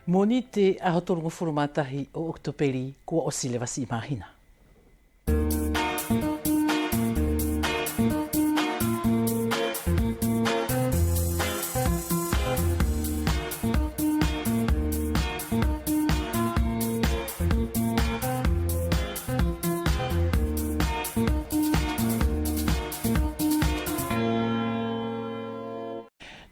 Moni te ahotolungu furumatahi o Oktopeli kua o Silevasi i Mahina.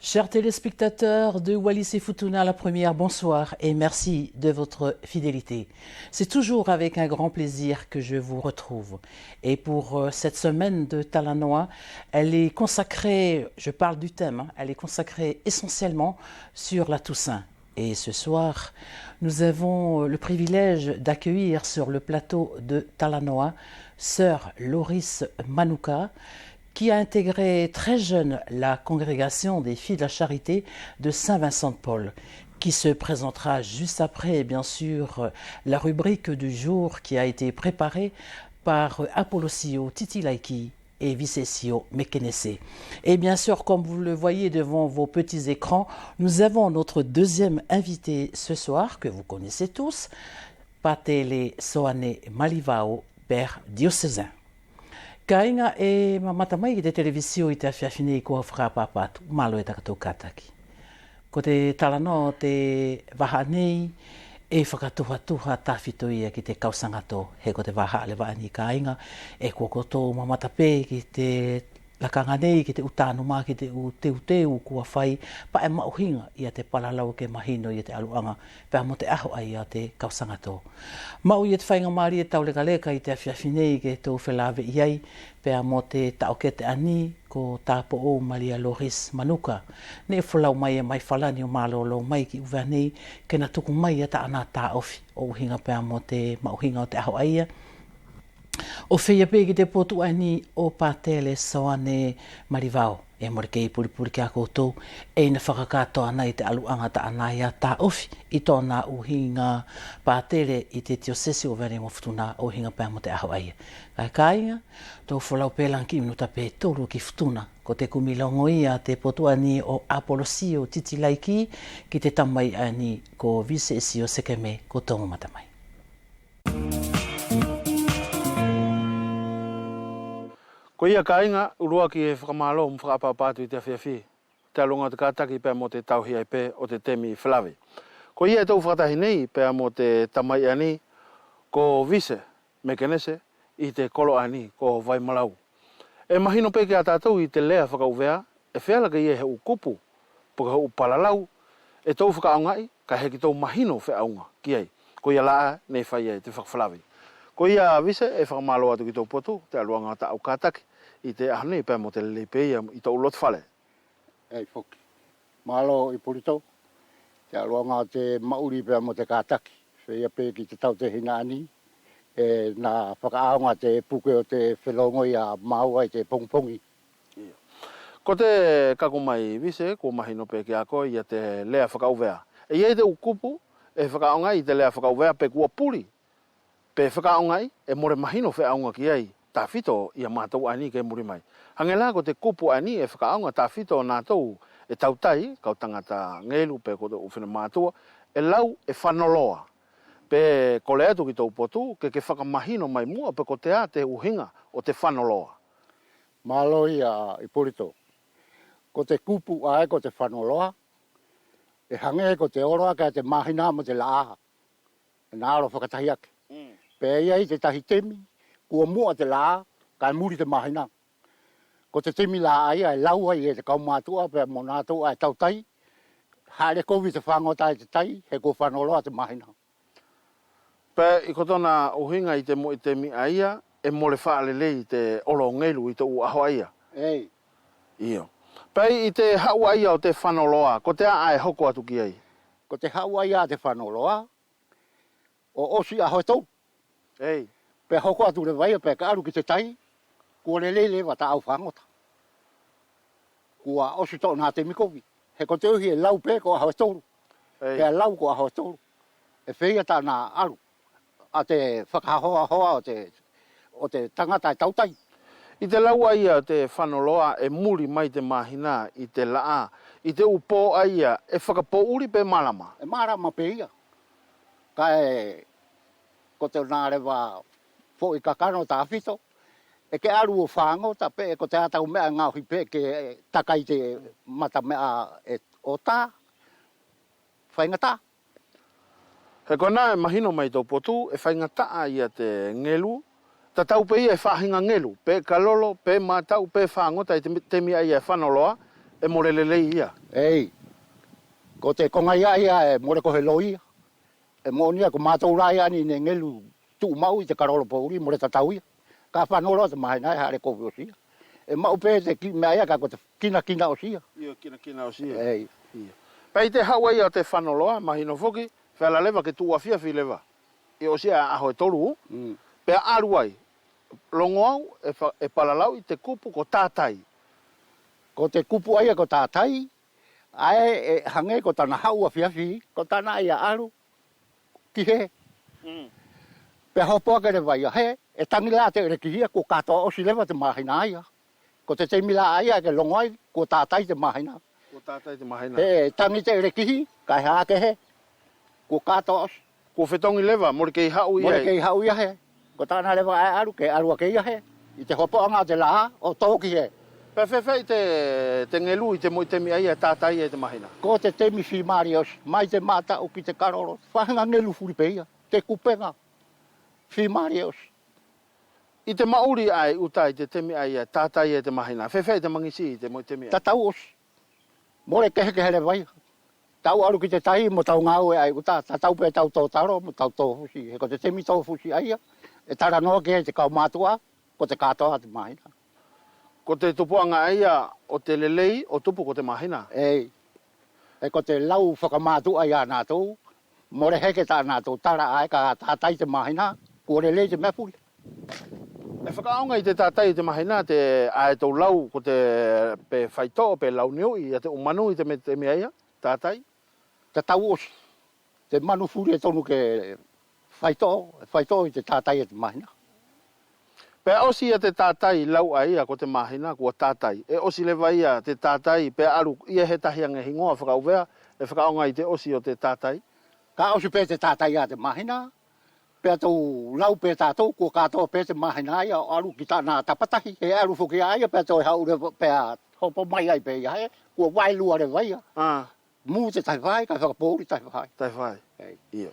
Chers téléspectateurs de Wallis et Futuna, la première, bonsoir et merci de votre fidélité. C'est toujours avec un grand plaisir que je vous retrouve. Et pour cette semaine de Talanoa, elle est consacrée, je parle du thème, elle est consacrée essentiellement sur la Toussaint. Et ce soir, nous avons le privilège d'accueillir sur le plateau de Talanoa sœur Loris Manouka, qui a intégré très jeune la congrégation des filles de la charité de Saint-Vincent-de-Paul, qui se présentera juste après, bien sûr, la rubrique du jour qui a été préparée par Apolosio Titilaiki et Vicesio Mekenese. Et bien sûr, comme vous le voyez devant vos petits écrans, nous avons notre deuxième invité ce soir, que vous connaissez tous, Patele Soane Malivao, père diocésain. Kainga e mamatamai ki te televisio i te awhiawhine i kua whakapapatu, malo e takatou kātaki. Ko te talano te waha nei e whakatuha tawhito ia ki te kausangato he ko te waha le waani kainga e kua koto mamatape ki te lakanga nei ki te utanu mā ki te uteu kua whai pa e mauhinga ia te palalau ke mahino ia te aluanga pēr mo te aho ai a te kausangato. Mau ia te whainga maari e tau leka i te awhiawhinei ke tō whelawe iai pēr mo te taokete ani ko tāpo o Maria Loris Manuka. Ne whalau mai e mai whalani o mālolo mai ki uwea nei ke na tuku mai a ta ana tā ofi o uhinga pēr mo te mauhinga o te aho ai. O whea pē ki te potu ani o Patele Soane Marivao. E mori kei puripuri ki a koutou e na whakakatoa ana i te aluanga ta ana ia tā ofi i tōna uhinga Patele i te tiosesi o vere mo futuna o uhinga pēr mo te aho aia. Kai kāinga, tō whalau pēlang ki minuta pē tōru ki futuna ko te kumilongo ia te potu ani o Apolosio Titilaiki ki te tamai ani ko Vicesio Sekeme ko tongo matamai. Ko ia kāinga, urua ki e whakamalo mu whakapapatu i te awhiawhi. Te alunga o te kātaki pēr mo te tauhi ai pē o te temi i Whelawe. Ko ia e tau whakatahi nei pēr mo te tamai ani ko Vise Mekenese i te kolo ani ko Vaimalau. E mahino pē ki a tātou i te lea whakauvea, e whealaka i e he ukupu, puka he upalalau, e tau whakaongai, ka he ki tau mahino wheaunga ki ai. Ko ia laa nei whai ai te whakawhalawi. Ko ia Vise e whakamalo atu ki tau potu, te aluanga ta au kātaki, i te ahane pēr mo te lepe ia i tau lot whale. Ei whoki. Malo i purito, te aluanga te mauri pēr mo te kātaki, whea pē ki te tau te hina ani, e nā whakaaonga te puke o te whelongo ia maua i te pongpongi. Ko te kakumai Vise, ko mahino pē ki ako ia te lea whakauvea. E iei te ukupu, e whakaonga i te lea whakauvea pē kua puri. Pe whakaongai, e more mahino whaonga ki ai, tā whito ia mātou ani ke muri mai. Hangela ko te kupu ani e whakaonga tā whito nā tau e tautai, kau tangata ngelu pe ko te uwhina mātua, e lau e whanoloa. Pe kole atu ki tau potu, ke whakamahino mai mua pe ko te a te uhinga o te whanoloa. Malo i purito. Ko te kupu ai ko te whanoloa, e hange ko te oroa ka te mahina mo te laaha. E nāro whakatahi ake. Pea iai te tahi temi, kua mua te laa, kai muri te mahina. Ko te temi laa ai, ai lau ai e te kaumātua, pea mo nātou ai tautai, haere kovi te whangotai te tai, he ko whanoloa te mahina. Pea i kotona uhinga i te mo i te mi aia, e mole whaalele i te olo ngelu i te ua aho aia. Ei. Iyo. Pea i te hau aia o te whanoloa, ko te a ai hoko atu ki ai? Ko te hau aia te whanoloa, o osi aho e tau. Ei. Pe hoko atu le vai, pe ka aru ki te tai, kua lelele wa ta au whangota. Kua osi tau nā te mikovi. He ko te uhi e lau pe ko aho e toru. He lau ko aho e toru. E whia ta nā aru. A te whakahoa hoa o te tangata e tautai. I te lau aia te whanoloa e muri mai te mahina i te laa. I te upo aia e whakapo uri pe marama. E marama pe ia. Kai ko te nārewa fo i kakano ta whito. E ke aru o whango ta pe ko te atau mea ngauhi pe ke takai te mata mea e o tā. Whaingata. He kona e mahino mai tau potu e whaingata ia te ngelu. Ta tau pe ia e whahinga ngelu, pe kalolo, pe matau, pe whangota i te temi ia e whanoloa, e morelele ia. Ei, ko te konga ia e more ko he loia. E monia ko mātou rai ani ne ngelu tu mau i te karolo pouri, more tatau ia. Ka whanolo te mahina e hare kowe o sia. E mau pe te mea ia ka ko te kina o sia. Ia kina o sia. Ei. Pei te haua ia o te whanoloa, mahino foki, whala lewa ke tua fiafi lewa. I o sia aho e toru, pe aru ai. Longo au e palalau i te kupu ko tātai. Ko te kupu aia ko tātai, ae e hange ko tana haua fiafi, ko tana ia aru, ki he. Pe hopoa kere vai a he, e tangila te ere ki hia, ko katoa osi lewa te mahina aia. Ko te teimila aia ke longo ai, ko tātai te mahina. Ko tātai te mahina. E tangi te ere ki hi, kai haa ke he, ko katoa osi. Ko whetongi lewa, more kei hau ia. More kei hau ia he. Ko tāna lewa ai aru, ke arua ke ia he. I te hopoa ngā te laha, o tōki he. Pe whewhei te ngelu i te moitemi aia tātai e te mahina. Ko te temi whimari os, mai te mata o ki te karoro. Whahinga ngelu furi pe ia, te kupenga. Whimari os. I te mauri ai utai te temi aia tātai e te mahina. Whewhei te mangisi i te moitemi aia. Tatau os. More kehe le vai. Tau aru ki te tahi mo tau ngau e ai uta. Tatau pe tau tō taro mo tau tō fusi. He ko te temi tō fusi aia. E tara noa ke te kau mātua, ko te katoa te mahina. Ko te tupuanga aia o te lelei o tupu ko te mahina. Ei. E ko te lau whakamātua ia nātou. More heke tā nātou tara ai ka tātai te mahina. Ko lelei te mepuri. E whakaonga i te tātai te mahina te ae tau lau ko te pe whaito pe lau niu i te umanu i te me aia, tātai. Te tau os. Te manu furi e tonu ke whaito i te tātai e te mahina. Pe osi ia te tātai lau aia ko te mahina kua tātai. E osi lewa ia te tātai pe aru ia he tahianga hingoa whakauvea. E whakaonga i te osi o te tātai. Ka osi pe te tātai a te mahina. Pe tau lau pe tātou kua katoa pe te mahina ia aru ki tāna tapatahi. He aru whuki aia pe tau haure pe a hopo mai ai pe ia he. Kua wailua re vai ia. Mū te tai vai, ka whakapōri tai vai. Tai vai. Ia.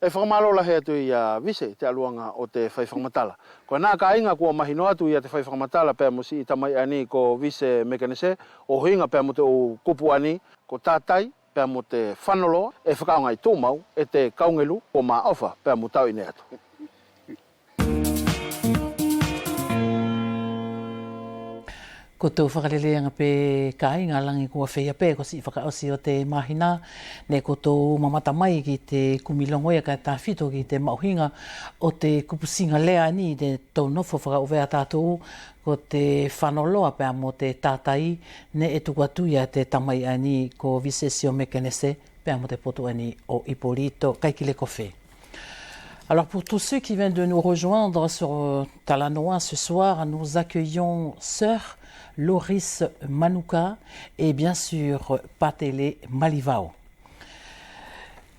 E whakamalola he atu i vise te aluanga o te whaiwhakamatala. Ko nā ka inga kua mahino atu i te whaiwhakamatala pēr musi i tamai ani ko vise mekanese o hinga pēr mo te o kupu ani ko tātai pēr mo te whanolo e whakaonga i tōmau e te kaungelu o mā ofa pēr mo tau ine atu. Ko tō whakareleanga pe kai ngā langi kua whea pe ko si whakaosi o te mahina ne ko tō mamata mai ki te kumilongoia ka tā whito ki te mauhinga o te kupusinga lea ni te tō nofo whakauvea tātou ko te whanoloa pēr mo te tātai ne e tukuatuia te tamai ani ko Visesio Mekenese pēr mo te poto ani o Ipolito Kaikile Kofe. Alors pour tous ceux qui viennent de nous rejoindre sur Talanoa ce soir, nous accueillons Sœur Loris Manuka et bien sûr Patele Malivao.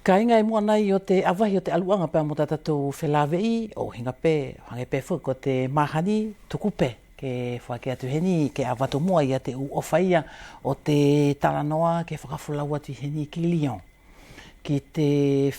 Ka inga e mua nai o te awahi o te aluanga pēr mo tātou whelawei o hinga pē, hange pē whuk o te mahani tukupe ke whake atu heni, ke awato mua i a te u ofaia o te Talanoa ke whakafulau atu heni ki Lyon. Ki te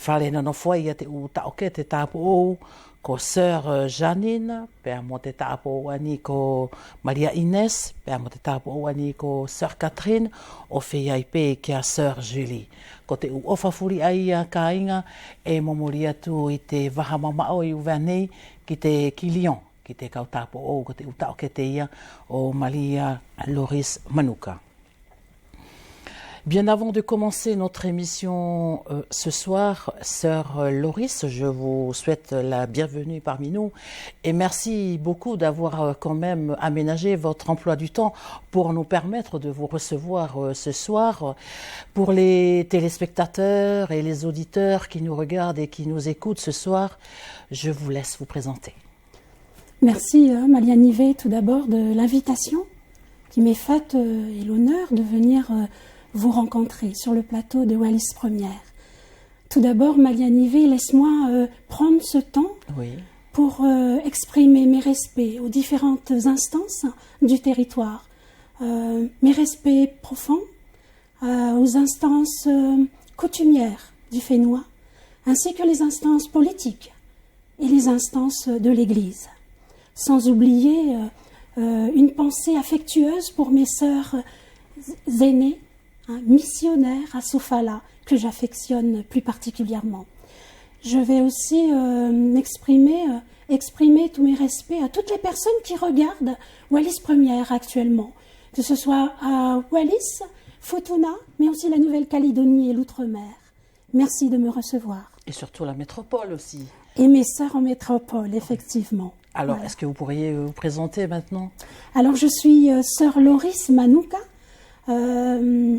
whare no foi i a te u taoke te tāpo ou ko Sœur Janine, pēr mo te tāpo ou ani ko Maria Ines, pēr mo te tāpo ou ani ko Sœur Catherine, o whiai pē ki a Sœur Julie. Ko te u ofafuri ai a ka inga e momori atu i te wahamamao i uwea nei ki te ki Lyon, ki te kau tāpo ou ko te u taoke te ia o Maria Loris Manuka. Bien avant de commencer notre émission ce soir, Sœur Loris, je vous souhaite la bienvenue parmi nous et merci beaucoup d'avoir quand même aménagé votre emploi du temps pour nous permettre de vous recevoir ce soir. Pour les téléspectateurs et les auditeurs qui nous regardent et qui nous écoutent ce soir, je vous laisse vous présenter. Merci Maliane Nivet tout d'abord de l'invitation qui m'est faite et l'honneur de venir vous rencontrer sur le plateau de Wallis Première. Tout d'abord Maliane Nivet, laisse-moi prendre ce temps pour exprimer mes respects aux différentes instances du territoire. Mes respects profonds aux instances coutumières du Fénois, ainsi que les instances politiques et les instances de l'Église. Sans oublier une pensée affectueuse pour mes sœurs aînées, missionnaires à Sofala, que j'affectionne plus particulièrement. Je vais aussi exprimer tous mes respects à toutes les personnes qui regardent Wallis Première actuellement, que ce soit à Wallis, Futuna, mais aussi la Nouvelle-Calédonie et l'Outre-mer. Merci de me recevoir. Et surtout la métropole aussi. Et mes sœurs en métropole, effectivement. Alors, voilà. Est-ce que vous pourriez vous présenter maintenant? Alors, je suis sœur Loris Manuka. Mon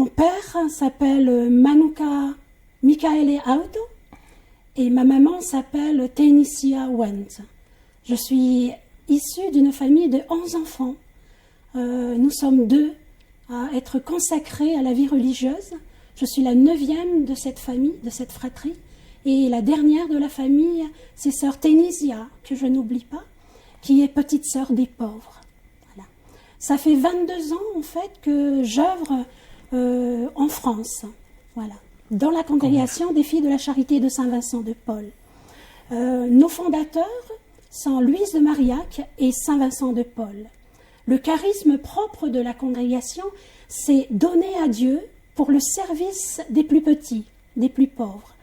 père s'appelle Manuka Michaele Auto et ma maman s'appelle Tenisia Wendt. Je suis issue d'une famille de 11 enfants. Nous sommes 2 à être consacrés à la vie religieuse. Je suis la 9e de cette famille, de cette fratrie. Et la dernière de la famille, c'est sœur Tenisia, que je n'oublie pas, qui est petite sœur des pauvres. Voilà. Ça fait 22 ans, en fait, que j'œuvre en France, voilà, dans la congrégation des filles de la charité de Saint-Vincent de Paul. Nos fondateurs sont Louise de Marillac et Saint-Vincent de Paul. Le charisme propre de la congrégation, c'est donner à Dieu pour le service des plus petits, des plus pauvres,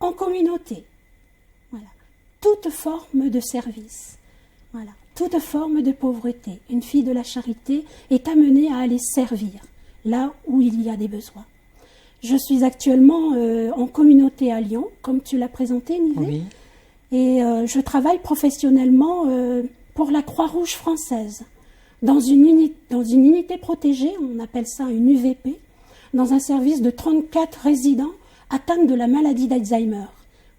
en communauté. Voilà. Toute forme de service, voilà. Toute forme de pauvreté. Une fille de la charité est amenée à aller servir là où il y a des besoins. Je suis actuellement en communauté à Lyon, comme tu l'as présenté, Nivet. Oui. Et je travaille professionnellement pour la Croix-Rouge française, dans une unité protégée, on appelle ça une UVP, dans un service de 34 résidents atteints de la maladie d'Alzheimer.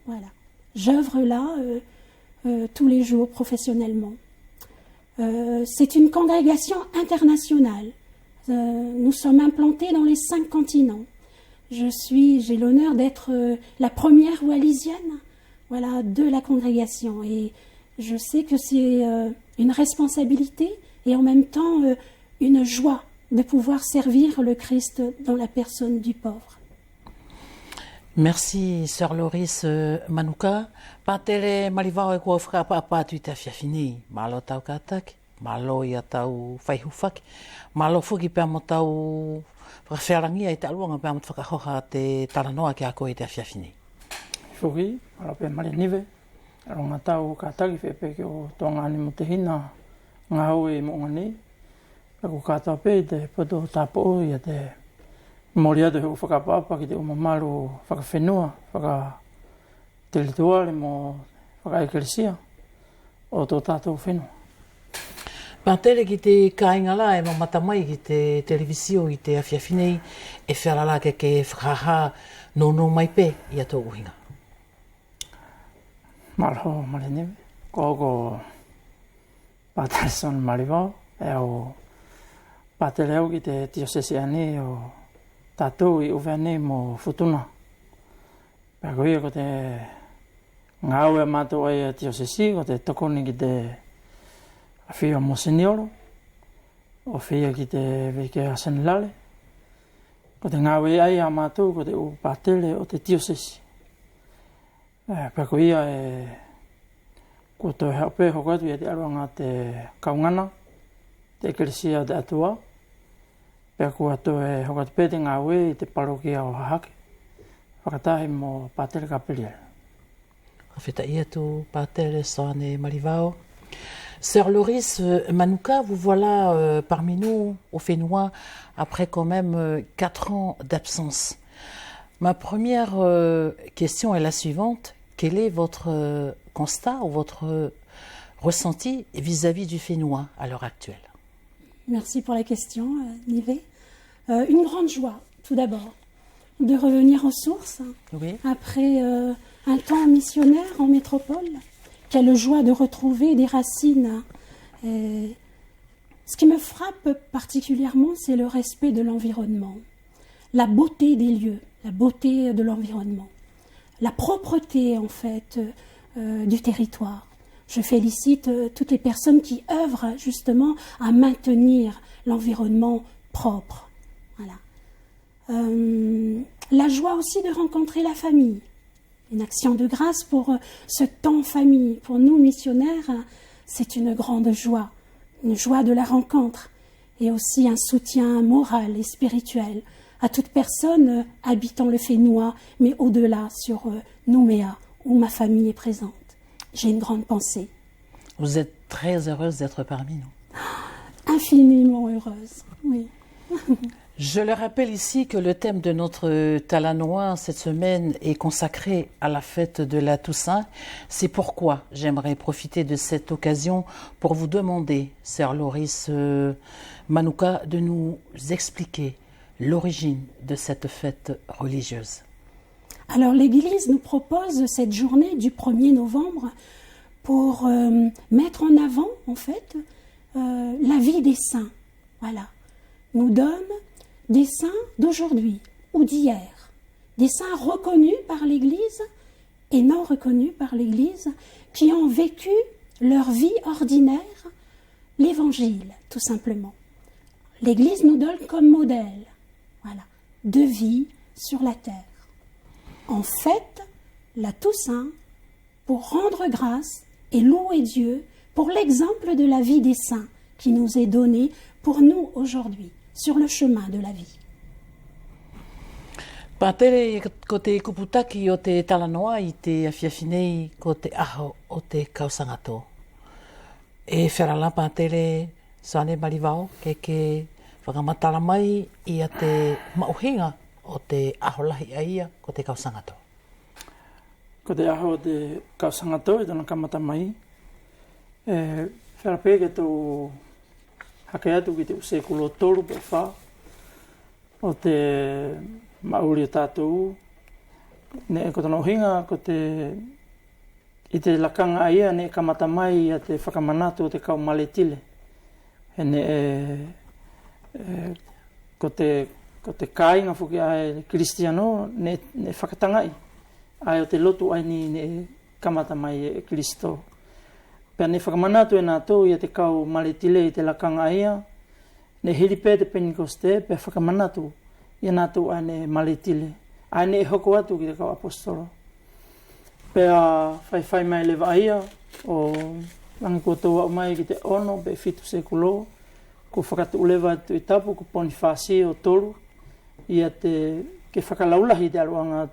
Voilà. J'œuvre là tous les jours professionnellement. C'est une congrégation internationale. Nous sommes implantés dans les 5 continents. J'ai l'honneur d'être la première wallisienne, voilà, de la congrégation. Et je sais que c'est une responsabilité et en même temps une joie de pouvoir servir le Christ dans la personne du pauvre. Merci, sœur Loris Manuka. Patele malivao e kua whakapapa tu te fiafini. Malo tau katak, malo ia tau whaihufak, malo fuki pia mo tau whakawhiarangia i te aluanga pia mo te whakahoha te taranoa ki a koe te fiafini. Fuki, malo pia Maliane Nivet. Ronga tau kataki whepe ki o tonga ani mo te hina ngā hau e mo ngani. Ako katoa pe te poto tapo ia te mori atu heo whakapapa ki te umamaru whakawhenua, whakatelitoa le mo whakaekeresia o tō tātou whenua. Pātere ki te kāingala e matamai ki te televisio i te awhiawhinei e wherala ke whakaha no mai pe i a tō uhinga. Malaho Maliane Nivet, ko pātere son marivao e o pātere au ki te diosese ane o tātou i uwe ane mo Futuna. Pēko ia ko te ngāu e mātou ai a diosese, ko te tokoni ki te awhia mo senioro, o whia ki te veke a Senilale, ko te ngāu e ai a mātou ko te u pātere o te diosese. Pēko ia e ko tō haupe hoko atu i te aruanga te kaungana, te ekeresia te atua, pēko atu e hoko atu pēte ngā ue i te parokia o Hahake, whakatahi mo Pātere Kapeliere. Whawheta ia tu Pātere Soane Marivao. Sœur Loris Manuka, vous voilà parmi nous au Fénois après quand même 4 ans d'absence. Ma première question est la suivante. Quel est votre constat ou votre ressenti vis-à-vis du Fénois à l'heure actuelle? Merci pour la question, Nivet. Une grande joie, tout d'abord, de revenir aux sources, Oui. après un temps missionnaire en métropole, quelle joie de retrouver des racines. Et ce qui me frappe particulièrement, c'est le respect de l'environnement, la beauté des lieux, la beauté de l'environnement, la propreté en fait du territoire. Je félicite toutes les personnes qui œuvrent justement à maintenir l'environnement propre. Voilà. La joie aussi de rencontrer la famille. Une action de grâce pour ce temps famille. Pour nous missionnaires, c'est une grande joie. Une joie de la rencontre. Et aussi un soutien moral et spirituel à toute personne habitant le Fénois, mais au-delà sur Nouméa, où ma famille est présente. J'ai une grande pensée. Vous êtes très heureuse d'être parmi nous. Infiniment heureuse, oui. Je le rappelle ici que le thème de notre Talanoa cette semaine est consacré à la fête de la Toussaint. C'est pourquoi j'aimerais profiter de cette occasion pour vous demander, Sœur Loris Manouka, de nous expliquer l'origine de cette fête religieuse. Alors l'Église nous propose cette journée du 1er novembre pour mettre en avant, en fait, la vie des saints. Voilà. Nous donne des saints d'aujourd'hui ou d'hier, des saints reconnus par l'Église et non reconnus par l'Église, qui ont vécu leur vie ordinaire, l'Évangile, tout simplement. L'Église nous donne comme modèle, voilà, de vie sur la terre. En fait, la Toussaint, pour rendre grâce et louer Dieu pour l'exemple de la vie des saints qui nous est donné pour nous aujourd'hui, sur le chemin de la vie. Pātere ko te kuputaki o te Talanoa i te awhiawhinei ko te aho o te kausangato. E wherala pātere sane marivao ke whakamatara mai i a te mauhinga o te aho lahi aia ko te kausangato. Ko te aho o te kausangato i tona kamata mai. Wherape ke tō hake atu ki te usekulo tolu pe wha o te mauri o tātou. Ne ko tona uhinga ko te i te lakanga ia ne kamata mai a te whakamanatu o te kau maletile. Ne ko te kāinga whuki ai Kristiano ne whakatangai. Ai o te lotu ai ni ne kamata mai e Kristo. Pea ne whakamanatu e nā tō i a te kau maletile i te lakanga ia, ne hiripe te Pentekoste, pea whakamanatu i a nā tō ai ne maletile. Ai ne e hoko atu ki te kau apostolo. Pea whai mai lewa ia, o langi ko tō au mai ki te ono, pe fitu sekulo, ko whakatu ulewa atu i tapu, ko Bonifasi o tolu, i a te, ke whakalaulahi te aruanga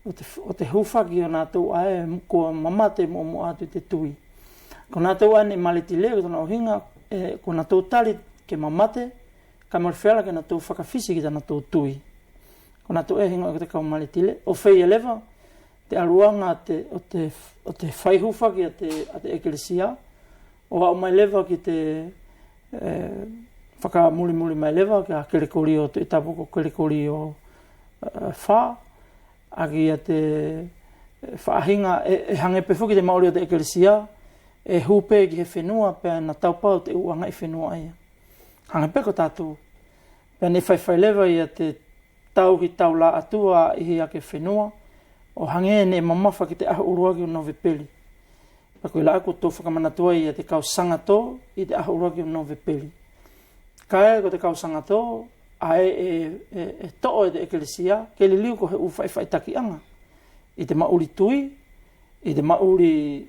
o te hufaki o nā tō ai, ko mamate mo atu te tui. Ko nā tau ane maletile, ko tōna ohinga, ko nā tau tali ke mamate, ka morwhela ke nā tau whakawhisi ki tā tau tui. Ko nā tau hinga o te kau maletile. O whei elewa, te aruanga o te whaihufa ki a te ekelesia, o au mai lewa ki te whakamuli mai lewa, ki a kerekori o te itapu ko kerekori o wha, aki a te whaahinga, hangepe whuki te maori o te ekelesia, e hupe ki he whenua, pēr na taupau te uanga i whenua aia. Hanga peko tātou. Pēr ne whai lewa i a te tau ki tau la atua i hi ake whenua, o hange ne mamafa ki te aho uruaki o Nove Peli. Pako i la ako tō whakamanatua i a te kau sangato i te aho uruaki o Nove Peli. Kai ko te kau sangato, ai e to'o i te ekelesia, ke li liu ko he uwhai taki anga. I te mauri tui, i te mauri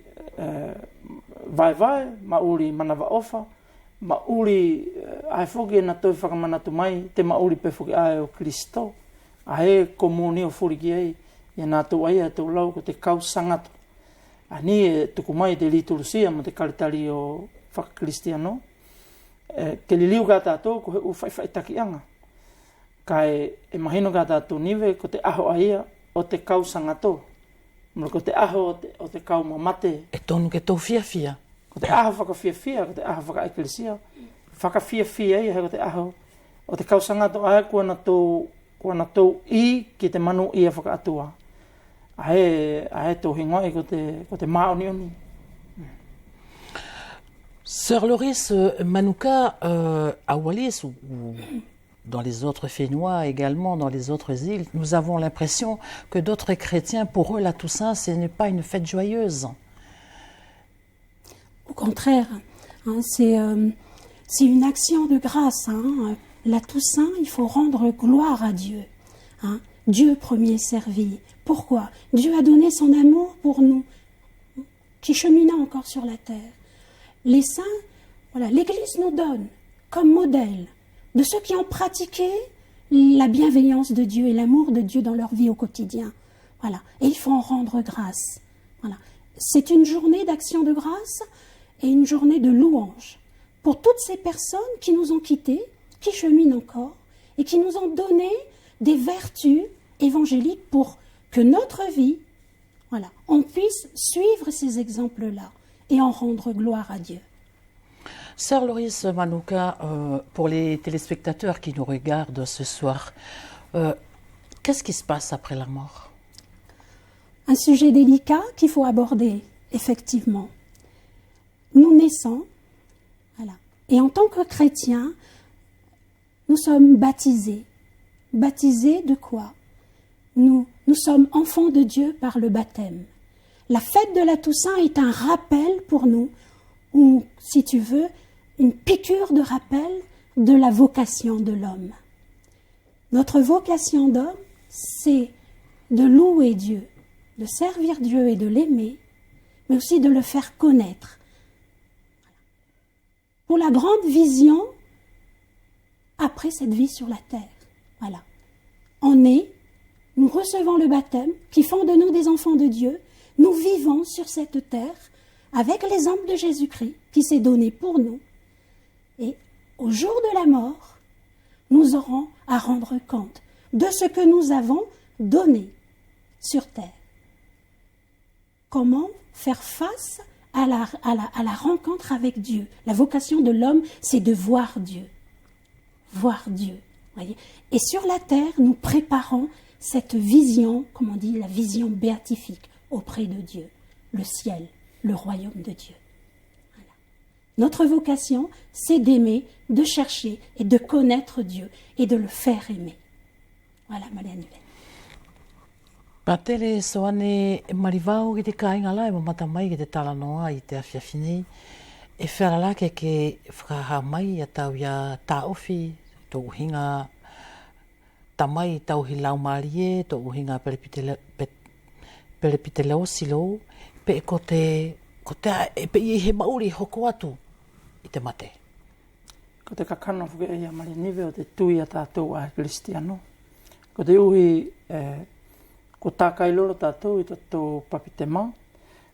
vai, mauri manawa ofa, mauri ai whoki e na toi whakamanatu mai, te mauri pe whoki ai o Kristo. Ai komuni o whuriki ei, i nā tau ai e tau lau ko te kau sangato. Ani e tuku mai te liturusia mo te karitari o whakakristiano. Ke li liu ka tātou ko he uwhai takianga. Kai e mahino ka tātou niwe ko te aho aia o te kau sangato. Mora ko te aho o te kau mamate. E tonu ke tō whiawhia. Ko te aho whakawhiawhia, ko te aho whakaekelesia. Whakawhiawhia ia he ko te aho o te kau sangato ai kua na tō I ki te manu ia whakaatua. Ahe tō hingoi ko te maoni oni. Sœur Loris Manouka, à Wallis ou dans les autres Fénois également, dans les autres îles, nous avons l'impression que d'autres chrétiens, pour eux, la Toussaint, ce n'est pas une fête joyeuse. Au contraire, hein, c'est une action de grâce. Hein. La Toussaint, il faut rendre gloire à Dieu. Hein. Dieu premier servi. Pourquoi? Dieu a donné son amour pour nous, qui cheminons encore sur la terre. Les saints, voilà, l'Église nous donne comme modèle de ceux qui ont pratiqué la bienveillance de Dieu et l'amour de Dieu dans leur vie au quotidien. Voilà. Et il faut en rendre grâce. Voilà. C'est une journée d'action de grâce et une journée de louange pour toutes ces personnes qui nous ont quittés, qui cheminent encore et qui nous ont donné des vertus évangéliques pour que notre vie, voilà, on puisse suivre ces exemples-là et en rendre gloire à Dieu. Sœur Loris Manouka, pour les téléspectateurs qui nous regardent ce soir, qu'est-ce qui se passe après la mort? Un sujet délicat qu'il faut aborder, effectivement. Nous naissons, voilà, et en tant que chrétiens, nous sommes baptisés. Baptisés de quoi? Nous sommes enfants de Dieu par le baptême. La fête de la Toussaint est un rappel pour nous, ou, si tu veux, une piqûre de rappel de la vocation de l'homme. Notre vocation d'homme, c'est de louer Dieu, de servir Dieu et de l'aimer, mais aussi de le faire connaître. Pour la grande vision après cette vie sur la terre. Voilà. On est, nous recevons le baptême qui font de nous des enfants de Dieu. Nous vivons sur cette terre avec l'exemple de Jésus-Christ qui s'est donné pour nous. Et au jour de la mort, nous aurons à rendre compte de ce que nous avons donné sur terre. Comment faire face à la rencontre avec Dieu? La vocation de l'homme, c'est de voir Dieu. Voir Dieu. Voyez. Et sur la terre, nous préparons cette vision, comme on dit, la vision béatifique auprès de Dieu, le ciel, le royaume de Dieu. Voilà. Notre vocation, c'est d'aimer, de chercher et de connaître Dieu et de le faire aimer. Voilà, Marianne. Patele soane marivau ki te kāinga lai ma mata mai ki te tala noa I te awhiawhini e whera ke whakaha mai a tau ia tāofi tō uhinga tamai tau hi laumarie tō uhinga perepite leo silo pe ko te e pe I he mauri hoko atu I te mate. Ko te kakana whuke ia mari niwe o te tui a tātou a Kristiano. Ko te uhi ko tākai loro tātou I tātou papitema.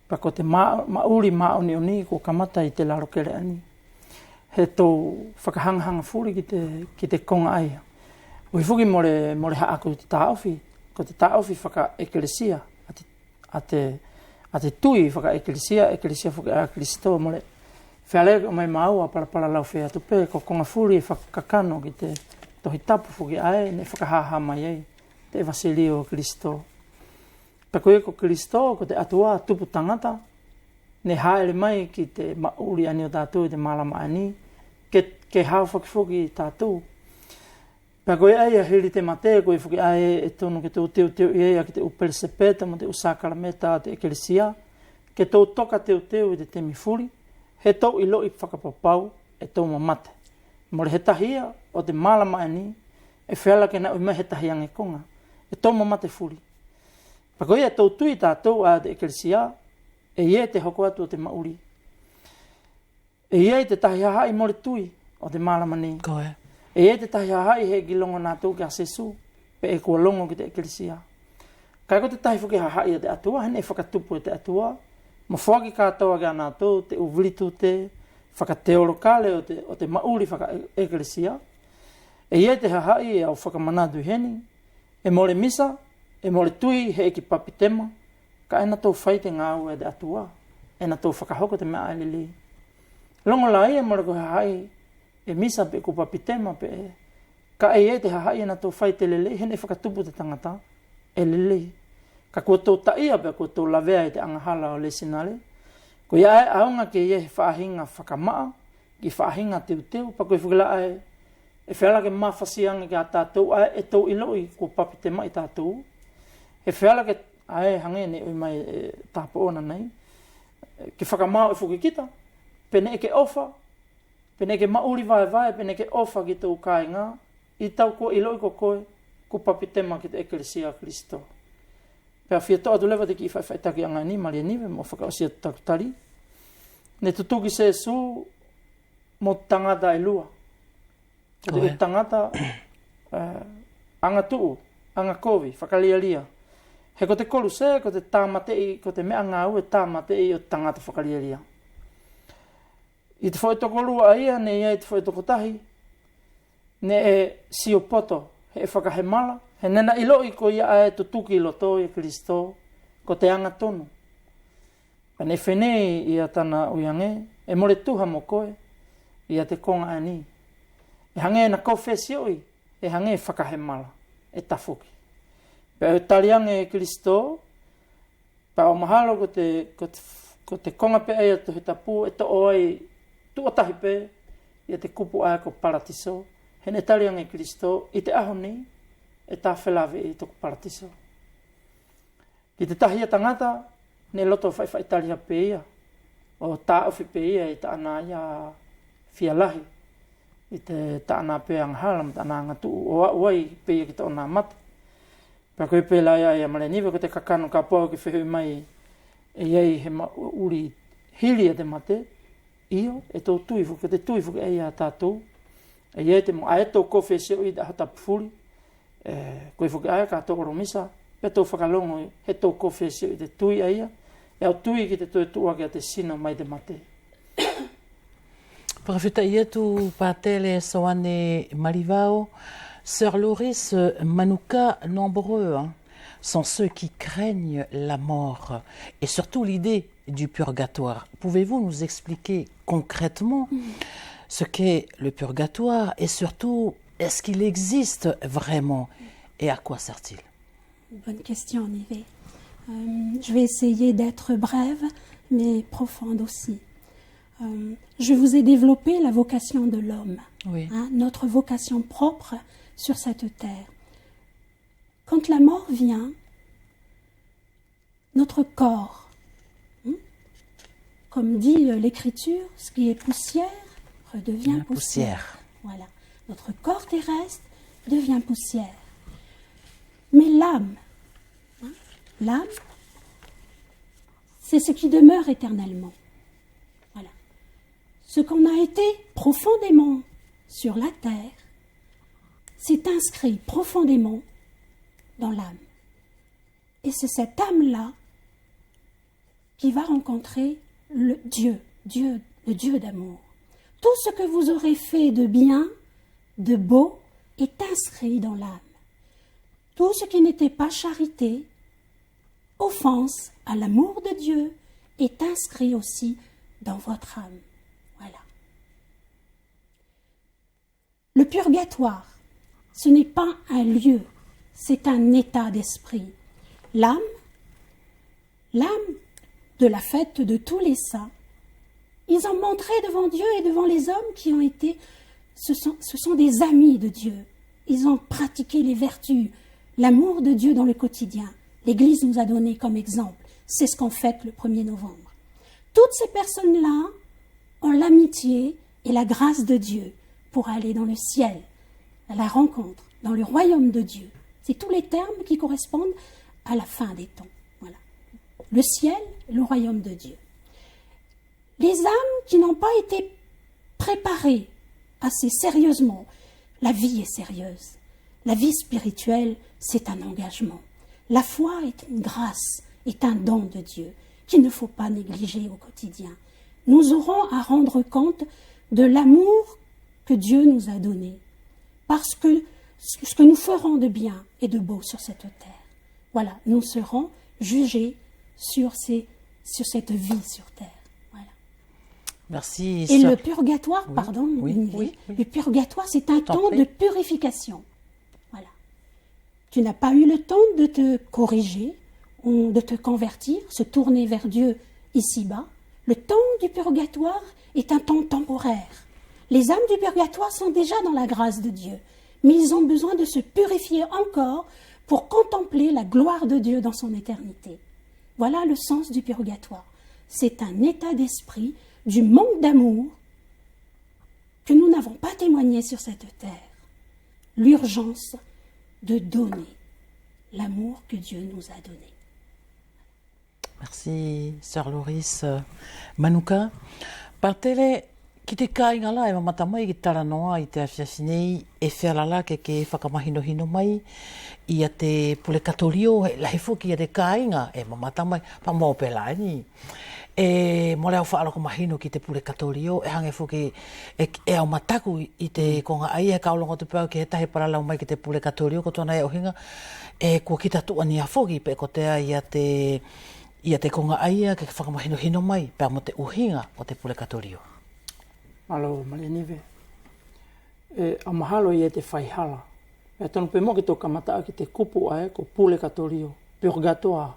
Pa ko te mauri maoni oni ko kamata I te laro kere ani. He tō whakahangahanga furi ki te konga aia. Ui whuki more haako I te tāofi. Ko te tāofi whaka eklesia. A te tui whaka eklesia whuki a Kristo more. Whiale o mai maua para lau whea tupe. Ko konga furi whakakano ki te tohi tapu whuki ae. Ne whakahaha mai ei. Te Vasilio Kristo. Pa koe ko Kristo, ko te atua tupu tangata, ne haere mai ki te mauri ani o tātou, te malama ani, ke hao whakiwhoki tātou. Pa koe ai a hiri te mate, koe whuki ai e tonu ke tō teo I ki te uperesepeta, mo te usakarameta, te ekeresia, ke tō toka teo I te temi furi, he tau I loi whakapapau, e tō mamate. More he tahia o te malama ani, e whiala ke na ui mai he tahiange konga, e tō mamate furi. Pako ia tau tui tātou a te eklesia, e ia te hoko atu o te mauri. E ia te tahi hahai more tui o te malamani. Koe. E ia te tahi hahai he gilongo nātou ki a sesu, pe e kua longo ki te eklesia. Kai ko te tahi whuki hahai a te atua, hene e whakatupu e te atua, ma whaki kātoa ki a nātou, te uvilitu te, whakateolokale o te mauri whaka eklesia. E ia te hahai e au whakamanadu heni, e more misa, e more tui he eki papitema, ka ena tō whaite ngāu e de atua, ena tō whakahoko te mea ailili. Longo lai e more ko hahai, e misa pe ku papitema pe e, ka e te hahai ena tō whaite lele, hene whakatupu te tangata, e lele. Ka kua tō taia pe kua tō lavea e te angahala o le sinale, Ko ia aonga ke ia whaahinga whakamaa, ki whaahinga teu, pa koe whukila e whiala ke mawhasianga ki a tātou, e tau iloi ko papi te mai tātou. E whiala ke hange ne oi mai tāpo ona nei, ki whakamao e whukikita, pene e ke ofa, pene e ke mauri vai, pene e ke ofa ki tau kāinga, i tau ko iloi ko koe, ko papi te mai ki te Eklesia Kristo. Pea whia toa tu lewa te ki whaitaki anga ni, maria niwe, mo whakaosia takutari. Ne tutuki se su, mo tangata e lua. Ko te tangata anga tuu, anga kovi, whakalialia. He ko te kolu se, ko te tāmatei, ko te mea ngāu e tāmatei o tangata whakalialia. I te whaitoko lua ia, ne ia i te whaitoko tahi, ne e siopoto, he whakahemala, he nena iloi ko ia e tutuki loto i Kristo, ko te anga tonu. Pane whenei ia tana uiange, e more tuha mo koe, ia te konga ani. E hange na kofesi oi, e hange whakahemala, e tafuki. Pea e taliange e Kristo, pa o mahalo ko te konga pe aia to he tapu, e to oi tuatahi pe, ia te kupu aia ko paratiso, he ne taliange e Kristo, i te aho ni, e tā whelave i toko paratiso. Ki te tahia tangata, ne loto whai talia pe ia, o tā ofi pe ia i ta ana ia whialahi, i te ta ana pe anghala, ta ana ngatu, o wai pe ia ki ta ona mata. Pea koe pe lai ai amale niwe, ko te kakano ka pōu ki whehui mai, e iei he uri hili e te mate, io, e tō tuifu, ko te tuifu e ia tātou, e iei te mo ae tō kowe seo i da hata pufuri, koe whuki aia ka tō oromisa, pe tō whakalongo he tō kowe seo i te tui aia, e au tui ki te tō tua ki a te sino mai te mate. Profeta Ietu Patele Soane Marivao, Sœur Loris Manuka, nombreux sont ceux qui craignent la mort et surtout l'idée du purgatoire. Pouvez-vous nous expliquer concrètement ce qu'est le purgatoire et surtout, est-ce qu'il existe vraiment et à quoi sert-il? Bonne question en effet. Je vais essayer d'être brève mais profonde aussi. Je vous ai développé la vocation de l'homme, oui. Notre vocation propre sur cette terre. Quand la mort vient, notre corps, comme dit l'Écriture, ce qui est poussière redevient poussière. Voilà. Notre corps terrestre devient poussière. Mais l'âme, l'âme, c'est ce qui demeure éternellement. Voilà. Ce qu'on a été profondément sur la terre, c'est inscrit profondément dans l'âme. Et c'est cette âme-là qui va rencontrer le Dieu d'amour. Tout ce que vous aurez fait de bien, de beau, est inscrit dans l'âme. Tout ce qui n'était pas charité, offense à l'amour de Dieu, est inscrit aussi dans votre âme. Voilà. Le purgatoire, ce n'est pas un lieu, c'est un état d'esprit. L'âme de la fête de tous les saints, ils ont montré devant Dieu et devant les hommes qui ont été, ce sont des amis de Dieu. Ils ont pratiqué les vertus, l'amour de Dieu dans le quotidien. L'Église nous a donné comme exemple. C'est ce qu'on fête le 1er novembre. Toutes ces personnes-là ont l'amitié et la grâce de Dieu pour aller dans le ciel, à la rencontre, dans le royaume de Dieu. C'est tous les termes qui correspondent à la fin des temps. Voilà. Le ciel, le royaume de Dieu. Les âmes qui n'ont pas été préparées assez sérieusement, la vie est sérieuse. La vie spirituelle, c'est un engagement. La foi est une grâce, est un don de Dieu qu'il ne faut pas négliger au quotidien. Nous aurons à rendre compte de l'amour que Dieu nous a donné, parce que ce que nous ferons de bien et de beau sur cette terre, voilà, nous serons jugés sur cette vie sur terre. Voilà. Merci. Et le purgatoire, oui, pardon, oui. Le purgatoire, c'est un temps de purification. Voilà. Tu n'as pas eu le temps de te corriger, ou de te convertir, se tourner vers Dieu ici-bas. Le temps du purgatoire est un temps temporaire. Les âmes du purgatoire sont déjà dans la grâce de Dieu, mais ils ont besoin de se purifier encore pour contempler la gloire de Dieu dans son éternité. Voilà le sens du purgatoire. C'est un état d'esprit du manque d'amour que nous n'avons pas témoigné sur cette terre. L'urgence de donner l'amour que Dieu nous a donné. Merci, Sœur Loris. Manuka, partele ki te kāinga la e mamata mai ki tara noa i te awhiawhi nei e whialala ke whakamahino mai i a te pule katorio he lahi fuki a te kāinga e mamata mai pa mau pela ni. E mo leo whaaloko mahino ki te pule katorio e hange fuki e au mataku i te konga ai e kaulongo te pau ki he tahi paralau mai ki te pule katorio ko tona e ohinga e kua kita tua ni a fuki pe ko tea i a te konga ai ke whakamahino mai pe mo te uhinga o te pule katorio. Alo, Marianive. A mahalo i e te whaihala. E tonu pe mo ki tō kamata ki te kupu ai ko pule katorio, purgatoa.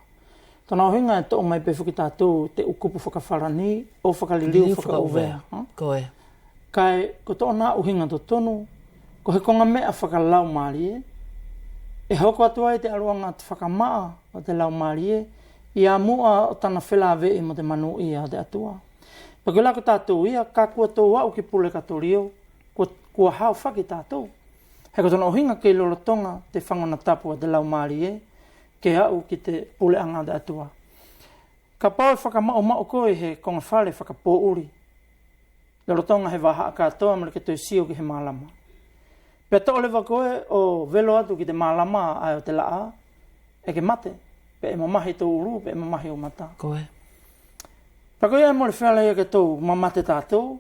Tōna ohinga e tō mai pe whuki tātou te ukupu whakawharani o whakaliliu whakauvea. Koe. Kai, ko tō nā uhinga tō tonu, ko he konga mea whakalau maari e. E hoko atua e te aruanga te whakamaa o te lau maari e, i a mua o tana whelāwe i mo te manu i a te atua. Pake lako tātou ia, ka kua tō wau ki pule katorio, kua hao whaki tātou. He ko tōna ohinga kei lorotonga te whangona tapu a te lau maari e, ke au ki te pule anga te atua. Ka pau e whakamao mao koe he konga whare whakapō uri. Lorotonga he waha katoa mara ke tō sio ki he mālama. Pea tō lewa koe o velo atu ki te mālama ai o te laa, e ke mate, pe e mamahi tō uru, pe e mamahi o mata. Koe. Pako ia mo le whela ia ke tō mamate tātou,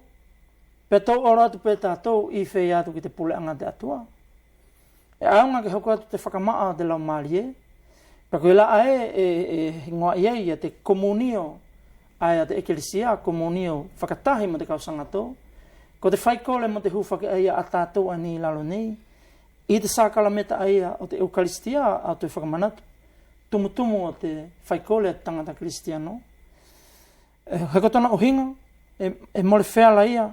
pe tō ora atu pe tātou i whei atu ki te pule anga te atua. E aunga ke hoko atu te whakamaa te lau maari e, pako ila ae e ngoa iei a te komunio, ai a te ekelisia komunio whakatahi mo te kausanga tō, ko te whaikole mo te hufake aia a tātou ani i lalo nei, i te sākala meta aia o te eukaristia a te whakamanatu, tumutumu o te whaikole a tangata kristiano. He kotona ohinga, e mole wheala ia,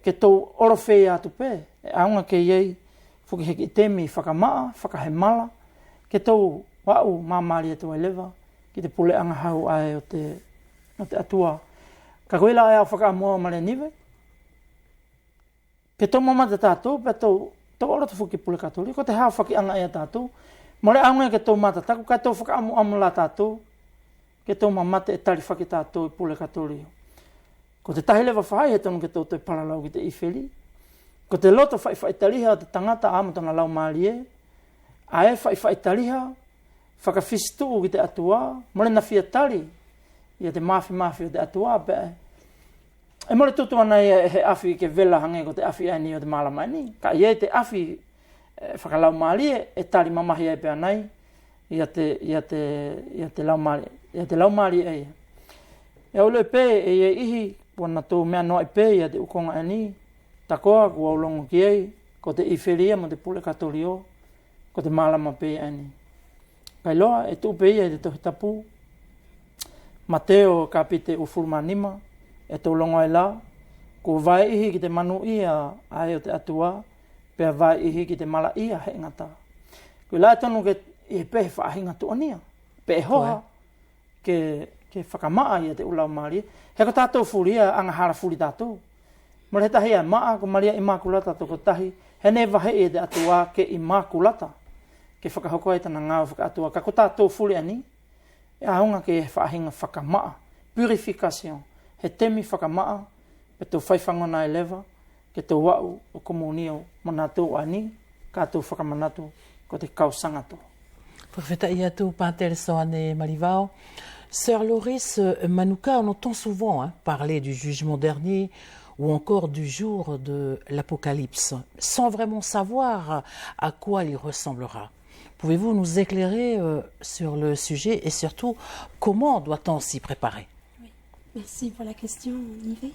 ke tau orowhea atu pē, e aunga ke iei, fuki heki i temi whakamaa, whakahemala, ke tau wau mamari atu ai lewa, ki te pule anga hau ai o te atua. Ka koila ai au whakaamua mare niwe, ke tau mamata tātou, pe tau ora tu fuki pule katori, ko te hau whaki anga ia tātou, mole aunga ke tau mata taku, ka tau whakaamua la tātou, ke tau mamate e tari whaki tātou i pule katorio. Ko te tahi lewa whai he tonu ke tau te paralau ki te iwheri. Ko te loto whai taliha o te tangata āmatanga lau maari e. A e whai taliha, whakawhistu ki te atua, mole na whia tari, i te mafi o te atua, pe e mole tutu ana e he awhi ke vela hange ko te awhi aini o te malamaini. Ka i e te awhi whakalau maari e tari mamahi e pe anai, i te lau maari. Ia te lau maari eia. E olo e pē e ia ihi, wana tō mea noa i pē ia te ukonga ani, takoa kua ulongo ki ei, ko te iwheria mo te pule katorio, ko te malama pē ani. Kai loa e tū pē ia te tohi tapu, Mateo kapite ufurmanima, e tō longo e la, ko vai ihi ki te manu ia ai o te atua, pēr vai ihi ki te mala ia he ngata. Ko la tonu ke e pē whaahinga tuania, pē hoha, ke whakamaa ia te ulau maari. He ko tātou furia, anga hara furi tātou. Mora he tahi a maa, ko Maria Immaculata toko tahi, he ne wahe e te atua ke Immaculata. Ke whakahoko e tana ngāo whakaatua. Ka ko tātou furi ani, e ahunga ke whaahinga whakamaa. Purification. He temi whakamaa, pe tō whaiwhangona e lewa, ke tō wau o komunio mana tō ani, ka tō whakamanatu ko te kausangato. Profeta Iatou Pantel Soane Marivao. Sœur Loris, Manuka, on entend souvent parler du jugement dernier ou encore du jour de l'Apocalypse, sans vraiment savoir à quoi il ressemblera. Pouvez-vous nous éclairer sur le sujet et surtout comment doit-on s'y préparer? Oui, merci pour la question, Nivé.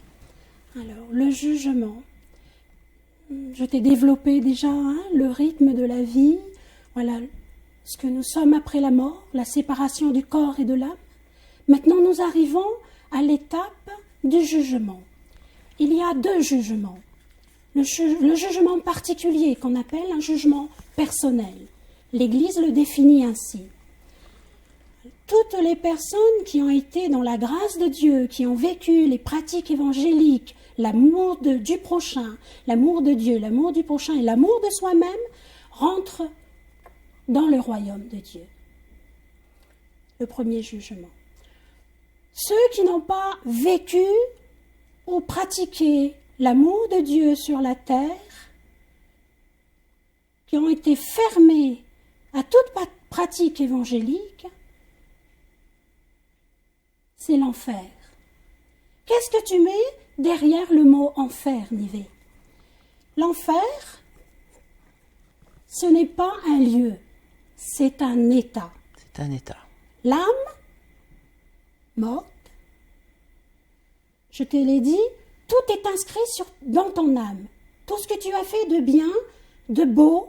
Alors, le jugement, je t'ai développé déjà le rythme de la vie, voilà, ce que nous sommes après la mort, la séparation du corps et de l'âme. Maintenant, nous arrivons à l'étape du jugement. Il y a 2 jugements. Le jugement particulier qu'on appelle un jugement personnel. L'Église le définit ainsi. Toutes les personnes qui ont été dans la grâce de Dieu, qui ont vécu les pratiques évangéliques, l'amour du prochain, l'amour de Dieu, l'amour du prochain et l'amour de soi-même, rentrent dans le royaume de Dieu. Le premier jugement. Ceux qui n'ont pas vécu ou pratiqué l'amour de Dieu sur la terre, qui ont été fermés à toute pratique évangélique, c'est l'enfer. Qu'est-ce que tu mets derrière le mot enfer, Nivé? L'enfer, ce n'est pas un lieu, c'est un état. C'est un état. L'âme morte, je te l'ai dit, tout est inscrit dans ton âme. Tout ce que tu as fait de bien, de beau,